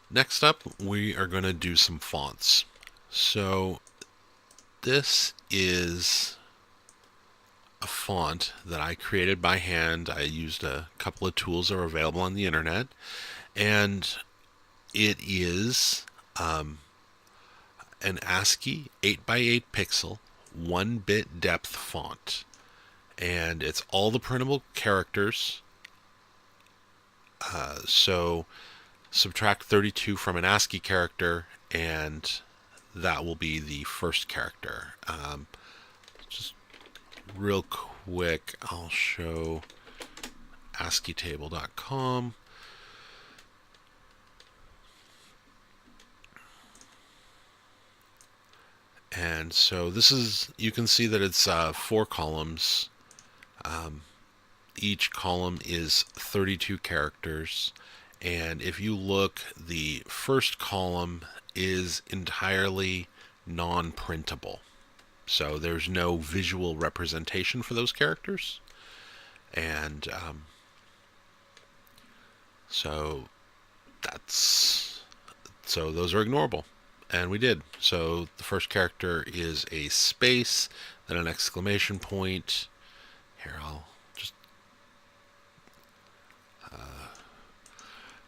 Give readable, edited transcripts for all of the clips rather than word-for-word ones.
Next up, we are going to do some fonts. So this is a font that I created by hand. I used a couple of tools that are available on the internet, and it is an ASCII 8x8 pixel, 1-bit depth font. And it's all the printable characters. So subtract 32 from an ASCII character, and that will be the first character. Just real quick, I'll show ASCIItable.com. And so this is, you can see that it's 4 columns. Each column is 32 characters. And if you look, the first column is entirely non-printable. So there's no visual representation for those characters. And so those are ignorable. And we did. So the first character is a space, then an exclamation point. Here, I'll just...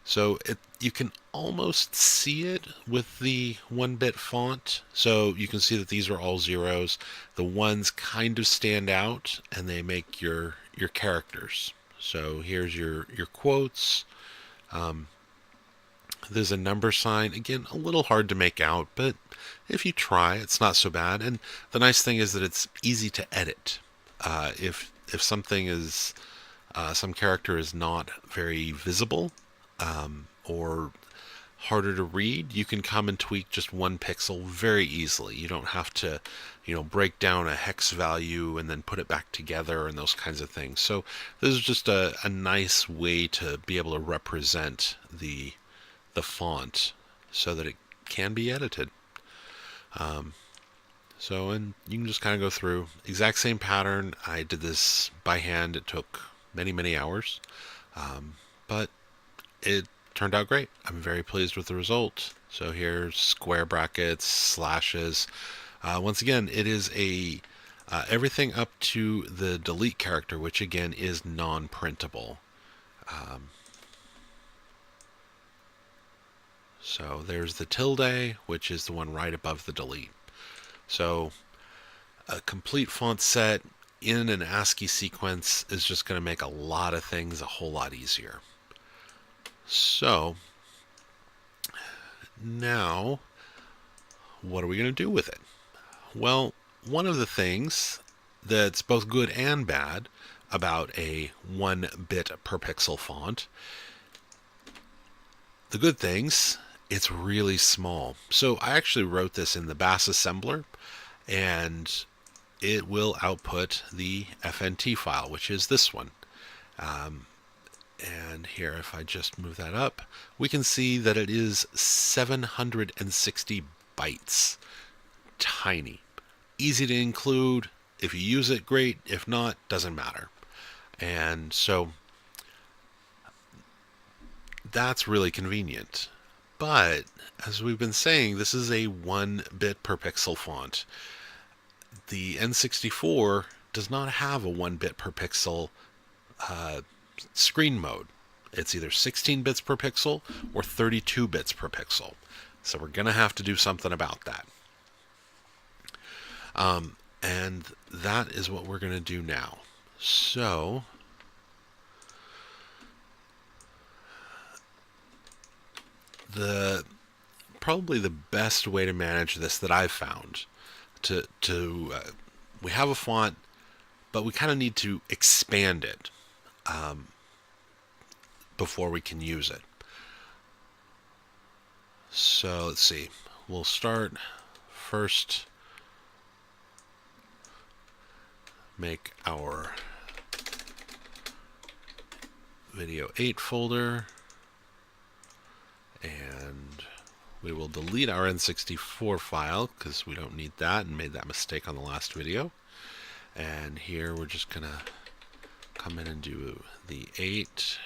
So you can almost see it with the 1-bit font. So you can see that these are all zeros. The ones kind of stand out, and they make your characters. So here's your quotes. There's a number sign. Again, a little hard to make out, but if you try, it's not so bad. And the nice thing is that it's easy to edit. If something is some character is not very visible or harder to read, you can come and tweak just 1 pixel very easily. You don't have to, break down a hex value and then put it back together and those kinds of things. So this is just a nice way to be able to represent the font so that it can be edited. And you can just kind of go through exact same pattern. I did this by hand. It took many, many hours, but it turned out great. I'm very pleased with the result. So here's square brackets, slashes. Once again, it is everything up to the delete character, which again is non-printable. So there's the tilde, which is the one right above the delete. So a complete font set in an ASCII sequence is just going to make a lot of things a whole lot easier. So now, what are we going to do with it? Well, one of the things that's both good and bad about a 1-bit per pixel font, the good things, it's really small. So I actually wrote this in the Bass assembler, and it will output the FNT file, which is this one. And here, if I just move that up, we can see that it is 760 bytes. Tiny. Easy to include. If you use it, great. If not, doesn't matter. And so that's really convenient. But as we've been saying, this is a 1-bit per pixel font. The N64 does not have a 1-bit per pixel screen mode. It's either 16 bits per pixel or 32 bits per pixel. So we're going to have to do something about that. And that is what we're going to do now. So probably the best way to manage this that I've found we have a font, but we kind of need to expand it before we can use it. So let's see. We'll start first. Make our video 8 folder, and we will delete our N64 file because we don't need that and made that mistake on the last video. And here we're just gonna come in and do the 8.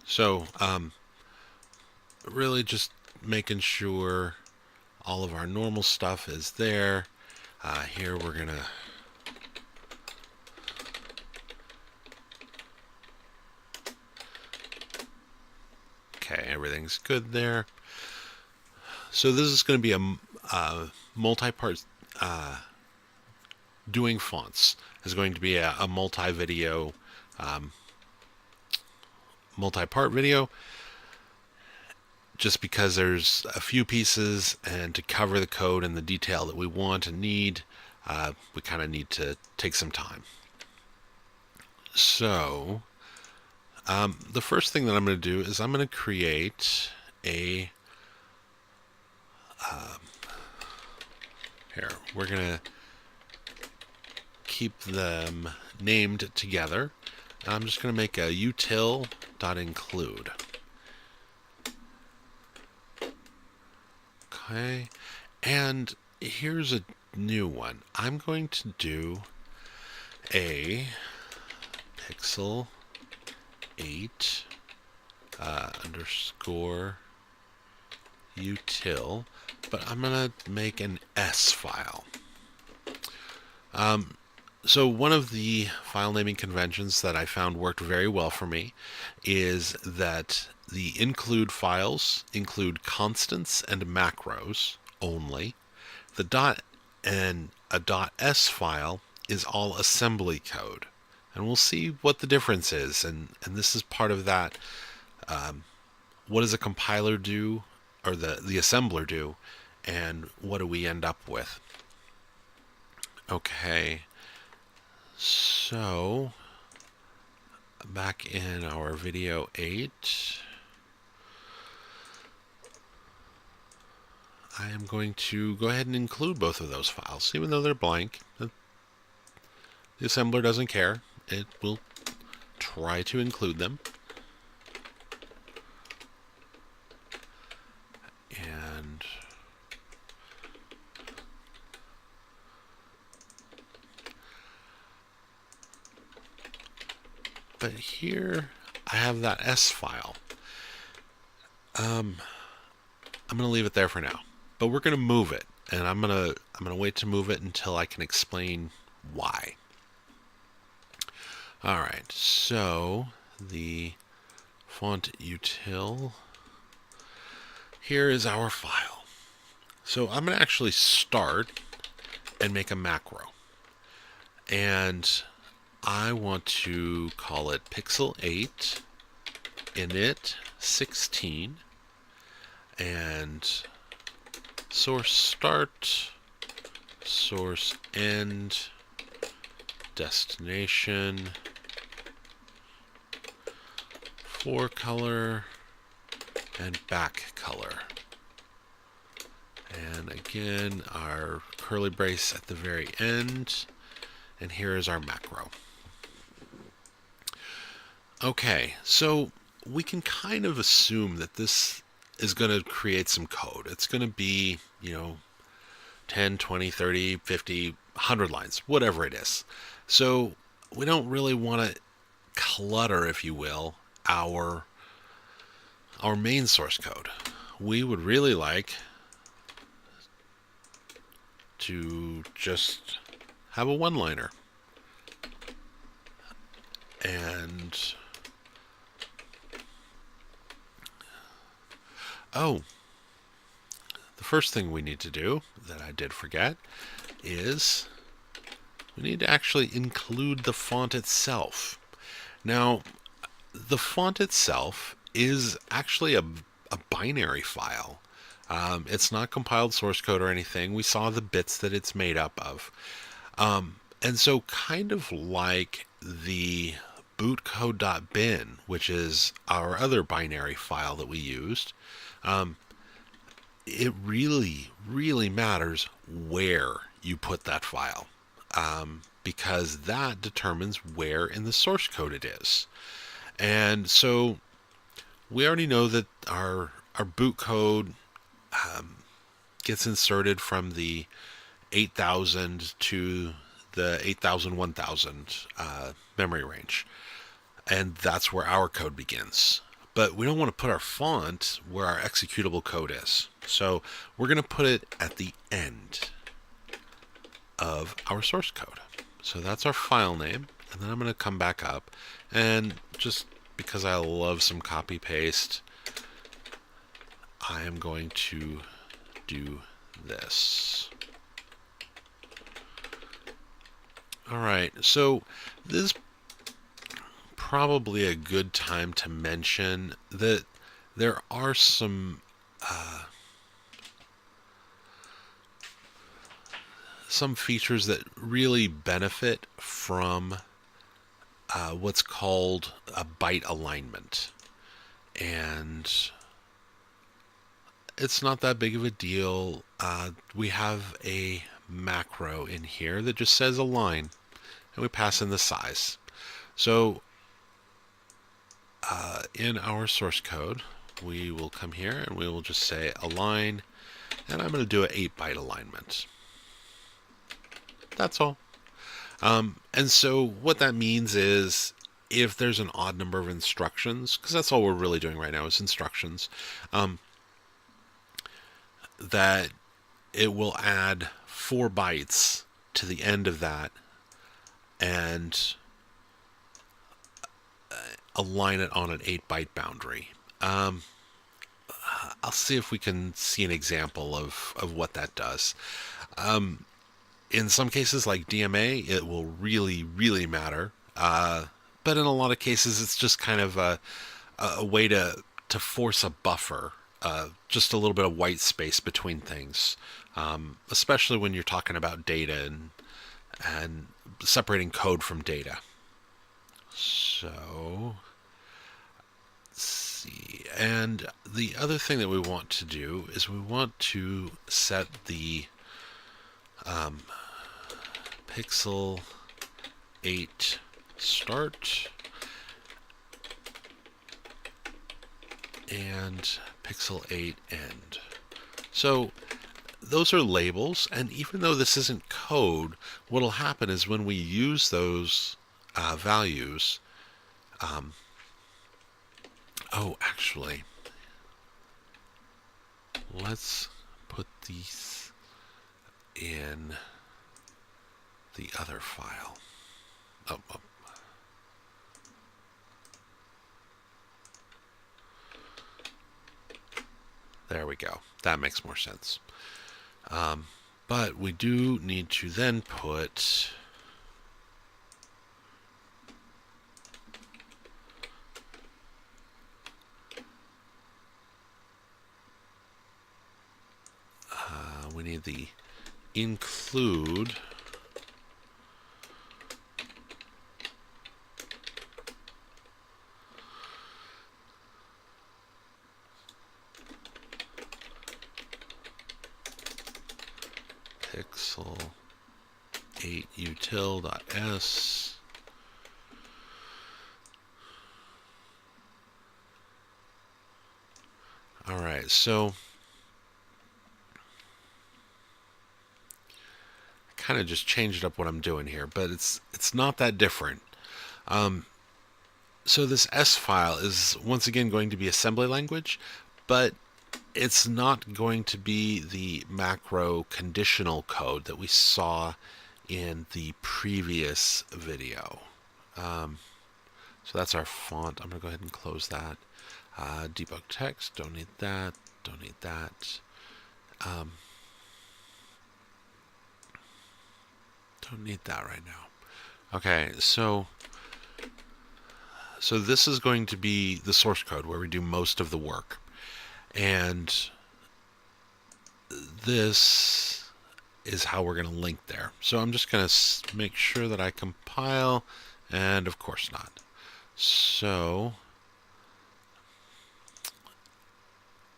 So really just making sure all of our normal stuff is there. Here we're going to okay, everything's good there. So this is going to be a multi-part doing fonts. Is going to be a multi-video, multi-part video, just because there's a few pieces, and to cover the code and the detail that we want and need, we kind of need to take some time. So the first thing that I'm going to do is I'm going to create a here we're going to keep them named together. I'm just going to make a util.include. Okay, and here's a new one. I'm going to do a pixel 8 underscore util, but I'm going to make an S file. So one of the file naming conventions that I found worked very well for me is that the include files include constants and macros only. The dot and a .s file is all assembly code. And we'll see what the difference is. And this is part of that. What does a compiler do, or the assembler do, and what do we end up with? Okay. So, back in our video 8, I am going to go ahead and include both of those files, even though they're blank. The assembler doesn't care. It will try to include them. And but here I have that S file. I'm going to leave it there for now, but we're going to move it, and I'm going to wait to move it until I can explain why. All right, so the font util, here is our file. So I'm going to actually start and make a macro, and I want to call it pixel 8 init 16 and source start, source end, destination, fore color, and back color. And again, our curly brace at the very end. And here is our macro. Okay, so we can kind of assume that this is going to create some code. It's going to be, 10, 20, 30, 50, 100 lines, whatever it is. So we don't really want to clutter, if you will, our main source code. We would really like to just have a one-liner. And the first thing we need to do, that I did forget, is we need to actually include the font itself. Now, the font itself is actually a binary file. It's not compiled source code or anything. We saw the bits that it's made up of. And so kind of like the bootcode.bin, which is our other binary file that we used, it really, really matters where you put that file, because that determines where in the source code it is. And so we already know that our boot code gets inserted from the 8000 to the 8000 1000 memory range, and that's where our code begins. but we don't want to put our font where our executable code is. So we're going to put it at the end of our source code. So that's our file name. And then I'm going to come back up, and just because I love some copy paste, I am going to do this. All right, so this is probably a good time to mention that there are some features that really benefit from what's called a byte alignment. And it's not that big of a deal. We have a macro in here that just says align, and we pass in the size. So in our source code, we will come here and we will just say align, and I'm going to do an 8-byte alignment. That's all. And so what that means is if there's an odd number of instructions, because that's all we're really doing right now is instructions, that it will add 4 bytes to the end of that and align it on an 8-byte boundary. I'll see if we can see an example of what that does. In some cases, like DMA, it will really, really matter. But in a lot of cases, it's just kind of a way to force a buffer, just a little bit of white space between things, especially when you're talking about data and separating code from data. So, let's see. And the other thing that we want to do is we want to set the pixel 8 start and pixel 8 end. So those are labels, and even though this isn't code, what will happen is when we use those values, actually, let's put these in the other file. Oh. There we go. That makes more sense. But we do need to then put we need the include pixel 8 util.s. All right, so I kind of just changed up what I'm doing here, but it's not that different. So this S file is once again going to be assembly language, but it's not going to be the macro conditional code that we saw in the previous video. So that's our font. I'm going to go ahead and close that. Debug text, don't need that, don't need that. Don't need that right now. Okay, so this is going to be the source code where we do most of the work. And this is how we're going to link there. So I'm just going to make sure that I compile, and of course not. So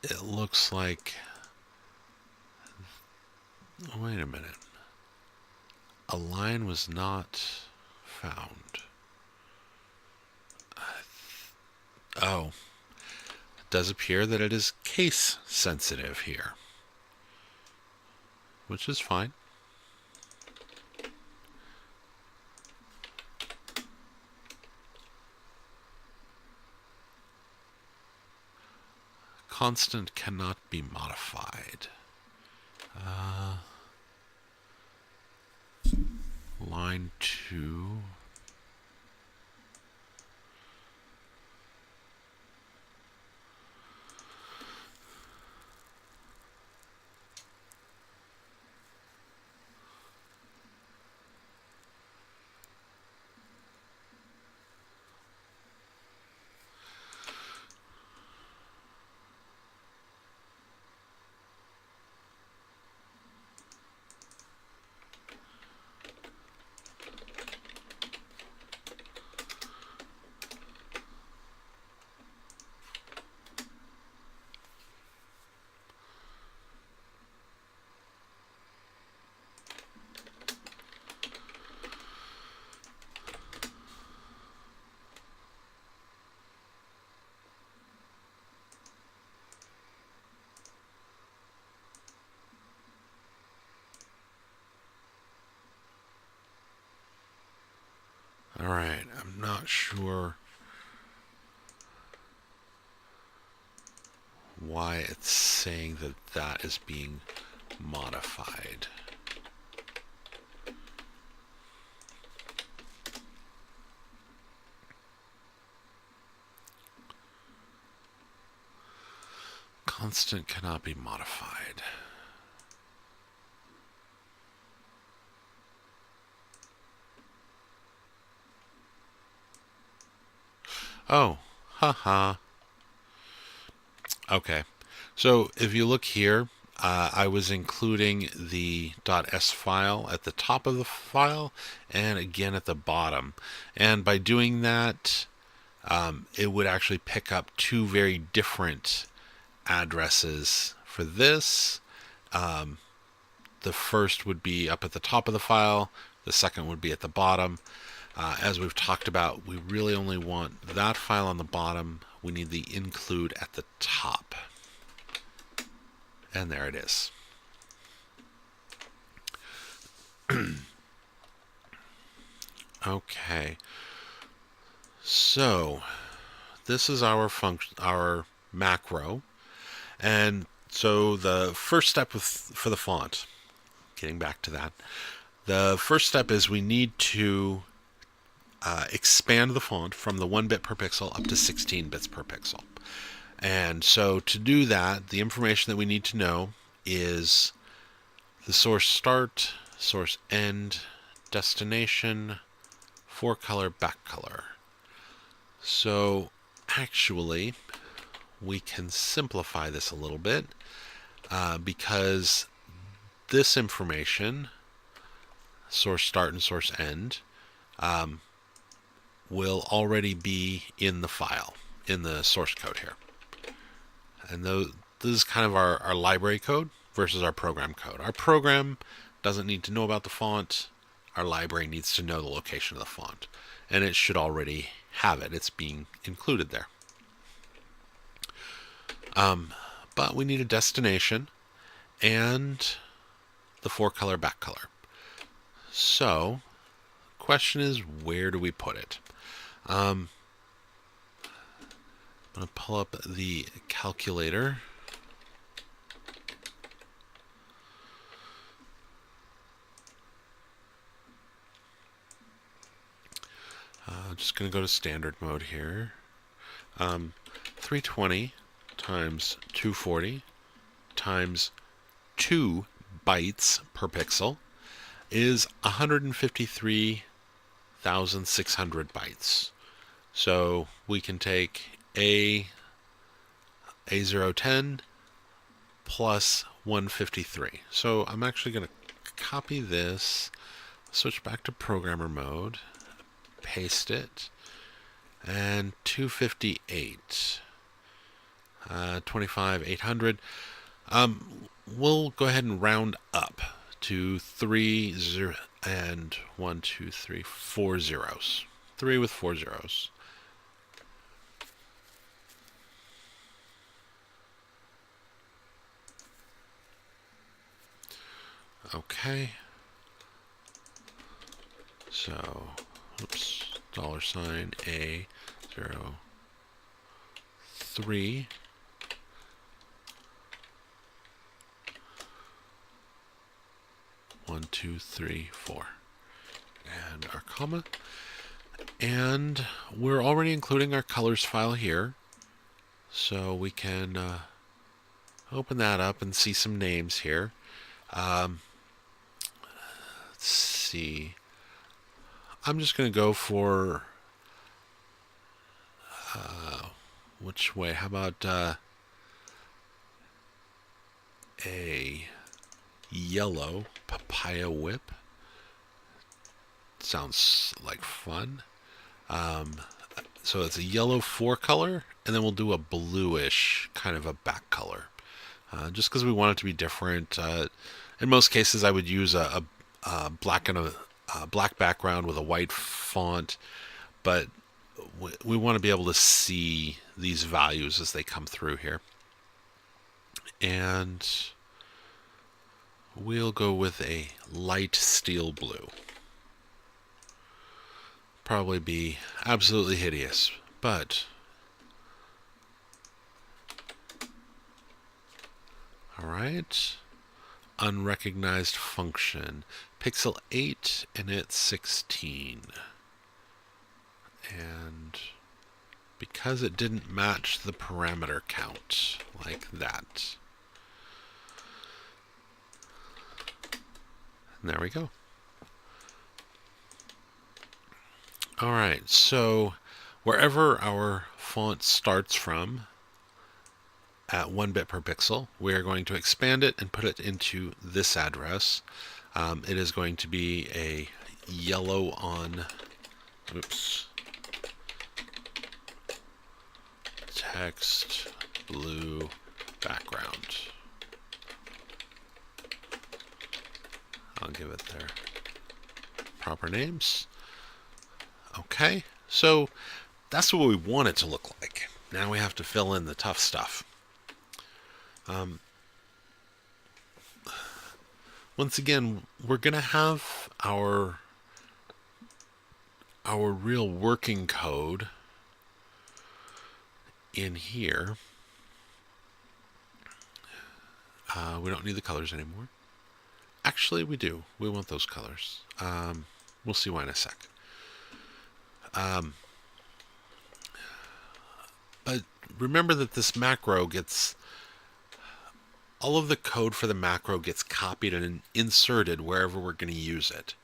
it looks like, oh, wait a minute. A line was not found. Oh, it does appear that it is case sensitive here, which is fine. Constant cannot be modified. Line 2. Alright, I'm not sure why it's saying that that is being modified. Constant cannot be modified. Oh, haha. Okay, so if you look here, I was including the .s file at the top of the file and again at the bottom. And by doing that, it would actually pick up two very different addresses for this. The first would be up at the top of the file. The second would be at the bottom. As we've talked about, we really only want that file on the bottom. We need the include at the top. And there it is. Okay. So this is our function, our macro. And so the first step for the font, getting back to that, the first step is we need to expand the font from the 1 bit per pixel up to 16 bits per pixel. And so to do that, the information that we need to know is the source start, source end, destination, forecolor, back color. So actually, we can simplify this a little bit because this information, source start and source end, will already be in the file, in the source code here. And this is kind of our library code versus our program code. Our program doesn't need to know about the font. Our library needs to know the location of the font. And it should already have it. It's being included there. But we need a destination and the forecolor, back color. So, the question is, where do we put it? I'm going to pull up the calculator. Just going to go to standard mode here. 320 times 240 times 2 bytes per pixel is 153,600 bytes. So we can take A010 plus 153. So I'm actually going to copy this, switch back to programmer mode, paste it, and 258, 25,800. We'll go ahead and round up to 3 and 1, 2, 3, 4 zeros. 3 with 4 zeros. Okay. So, oops, $A03 1, 2, 3, 4. And our comma. And we're already including our colors file here. So we can open that up and see some names here. Let's see. I'm just going to go for which way? How about a yellow papaya whip? Sounds like fun. So it's a yellow forecolor, and then we'll do a bluish kind of a back color. Just because we want it to be different. In most cases, I would use a black and a black background with a white font, but we want to be able to see these values as they come through here. And we'll go with a light steel blue. Probably be absolutely hideous, but all right. Unrecognized function. Pixel 8 and it's 16. And because it didn't match the parameter count like that. And there we go. All right, so wherever our font starts from at 1 bit per pixel, we are going to expand it and put it into this address. It is going to be a yellow on, text, blue background. I'll give it their proper names. Okay, so that's what we want it to look like. Now we have to fill in the tough stuff. Once again, we're going to have our real working code in here. We don't need the colors anymore. Actually, we do. We want those colors. We'll see why in a sec. But remember that this macro gets, all of the code for the macro gets copied and inserted wherever we're going to use it.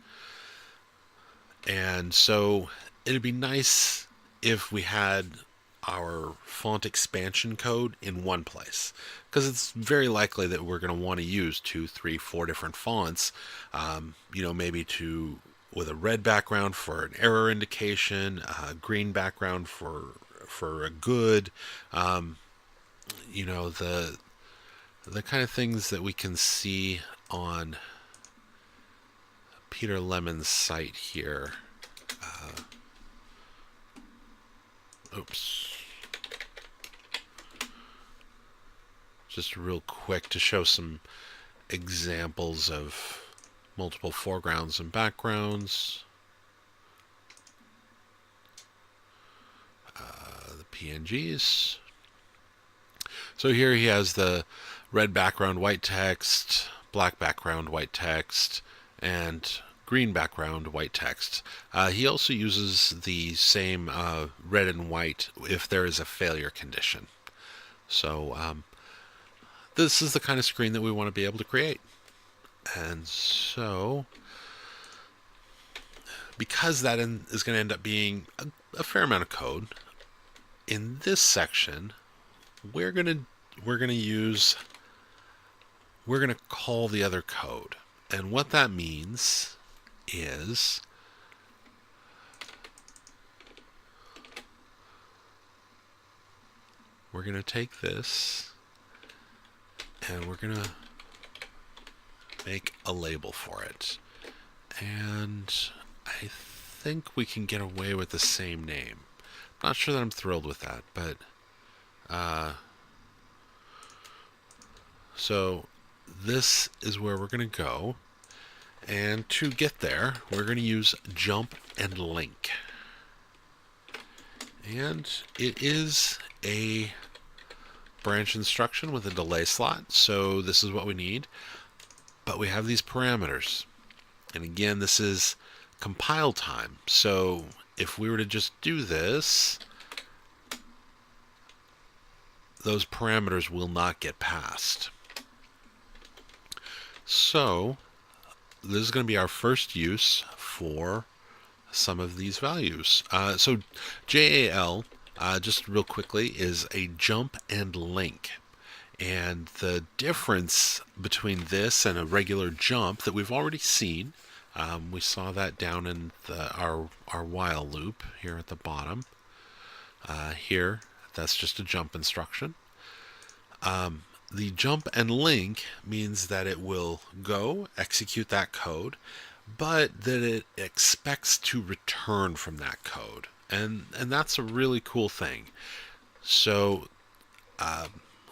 And so it'd be nice if we had our font expansion code in one place, because it's very likely that we're going to want to use 2, 3, 4 different fonts, maybe with a red background for an error indication, a green background for a good, the kind of things that we can see on Peter Lemon's site here. Just real quick to show some examples of multiple foregrounds and backgrounds. The PNGs. So here he has the red background, white text, black background, white text, and green background, white text. He also uses the same red and white if there is a failure condition. So this is the kind of screen that we want to be able to create. And so, because that is going to end up being a fair amount of code, in this section, we're going to call the other code. And what that means is we're going to take this and we're going to make a label for it. And I think we can get away with the same name. I'm not sure that I'm thrilled with that, but so this is where we're going to go. And to get there, we're going to use jump and link. And it is a branch instruction with a delay slot, so this is what we need. But we have these parameters. And again, this is compile time. So if we were to just do this, those parameters will not get passed. So this is going to be our first use for some of these values. So JAL, just real quickly, is a jump and link. And the difference between this and a regular jump that we've already seen, we saw that down in our while loop here at the bottom. Here, that's just a jump instruction. The jump and link means that it will go execute that code, but that it expects to return from that code. And that's a really cool thing. So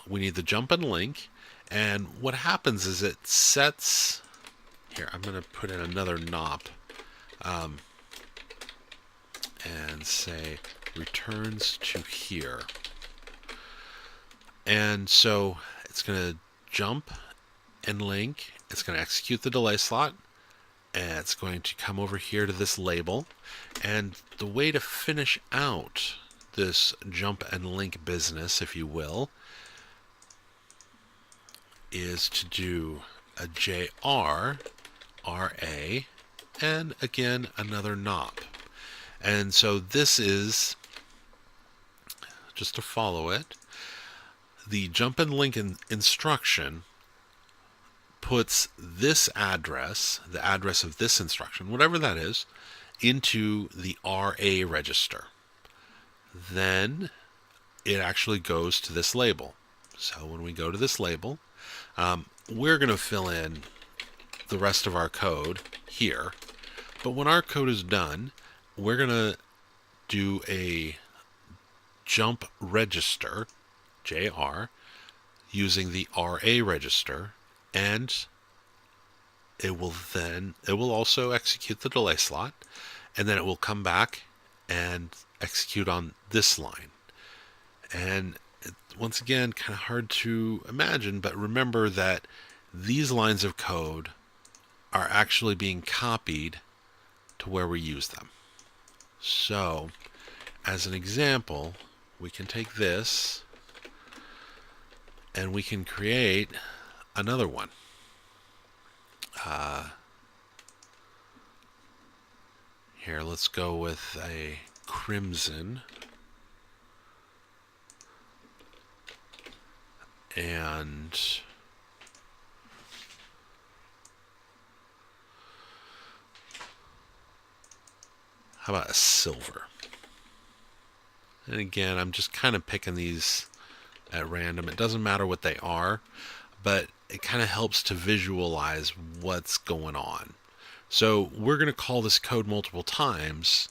we need the jump and link, and what happens is it sets, here I'm going to put in another NOP, and say returns to here. And so it's going to jump and link, it's going to execute the delay slot, and it's going to come over here to this label. And the way to finish out this jump and link business, if you will, is to do a JR, RA, and again another NOP. And so this is, just to follow it, the jump and link instruction puts this address, the address of this instruction, whatever that is, into the RA register. Then it actually goes to this label. So when we go to this label, we're going to fill in the rest of our code here. But when our code is done, we're going to do a jump register, JR, using the RA register, and it will also execute the delay slot, and then it will come back and execute on this line. And once again, kind of hard to imagine, but remember that these lines of code are actually being copied to where we use them. So, as an example, we can take this and we can create another one. Here, let's go with a crimson. And how about a silver? And again, I'm just kind of picking these at random. It doesn't matter what they are, but it kind of helps to visualize what's going on. So we're going to call this code multiple times,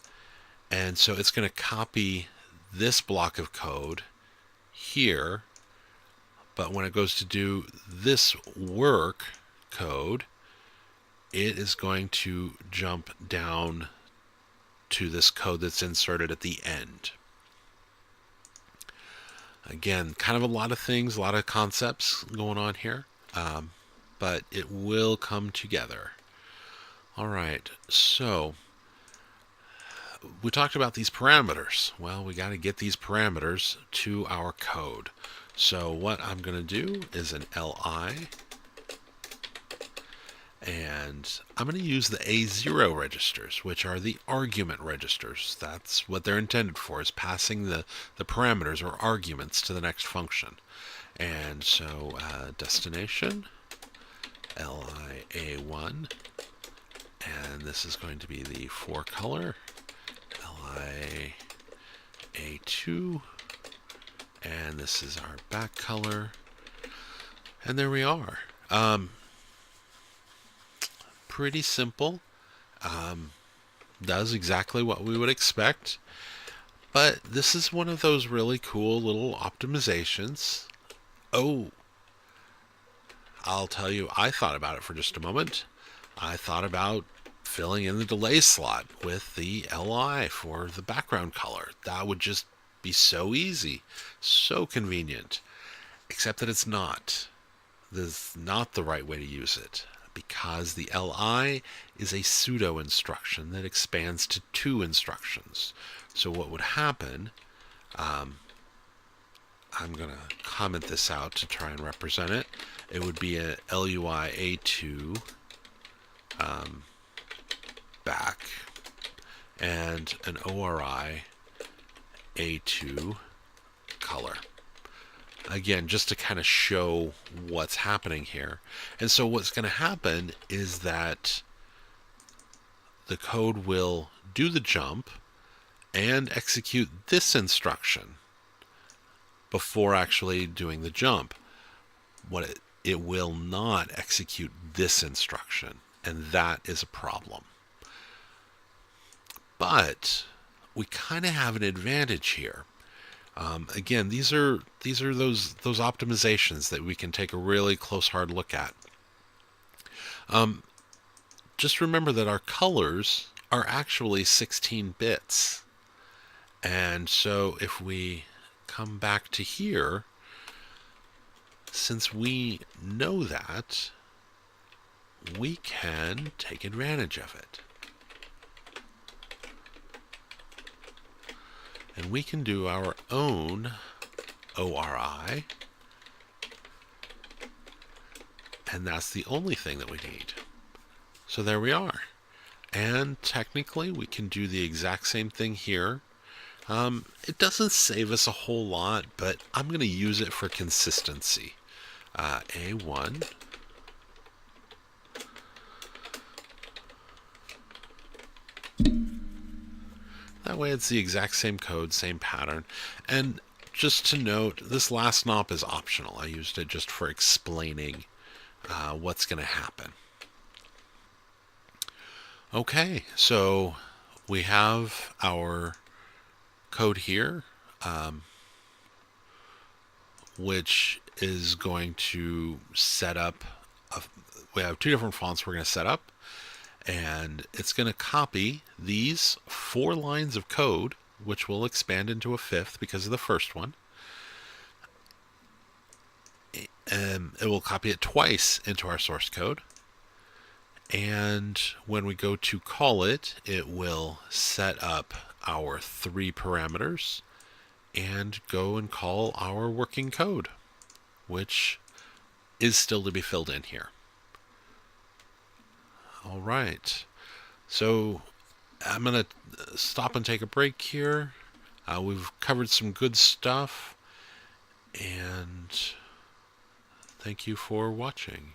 and so it's going to copy this block of code here, but when it goes to do this work code, it is going to jump down to this code that's inserted at the end. Again, kind of a lot of things, a lot of concepts going on here, but it will come together. All right, so we talked about these parameters. Well, we got to get these parameters to our code. So what I'm going to do is an LI, and I'm going to use the A0 registers, which are the argument registers. That's what they're intended for, is passing the parameters or arguments to the next function. And so destination, LIA1, and this is going to be the for color, LIA2, and this is our back color. And there we are. Pretty simple. Does exactly what we would expect. But this is one of those really cool little optimizations. Oh, I'll tell you, I thought about it for just a moment. I thought about filling in the delay slot with the LI for the background color. That would just be so easy, so convenient. Except that it's not. This is not the right way to use it, because the li is a pseudo instruction that expands to 2 instructions. So what would happen, I'm going to comment this out to try and represent it. It would be a LUI A2 back and an ORI A2 color. Again, just to kind of show what's happening here. And so what's going to happen is that the code will do the jump and execute this instruction before actually doing the jump. It will not execute this instruction, and that is a problem. But we kind of have an advantage here. Again, these are those optimizations that we can take a really close, hard look at. Just remember that our colors are actually 16 bits. And so if we come back to here, since we know that, we can take advantage of it. And we can do our own ORI, and that's the only thing that we need. So there we are. And technically we can do the exact same thing here. It doesn't save us a whole lot, but I'm going to use it for consistency. A1. That way it's the exact same code, same pattern. And just to note, this last NOP is optional. I used it just for explaining what's going to happen. Okay, so we have our code here, which is going to set up, we have 2 different fonts we're going to set up, and it's going to copy these 4 lines of code, which will expand into a 5th because of the first one. And it will copy it twice into our source code. And when we go to call it, it will set up our 3 parameters and go and call our working code, which is still to be filled in here. All right, so I'm going to stop and take a break here. We've covered some good stuff, and thank you for watching.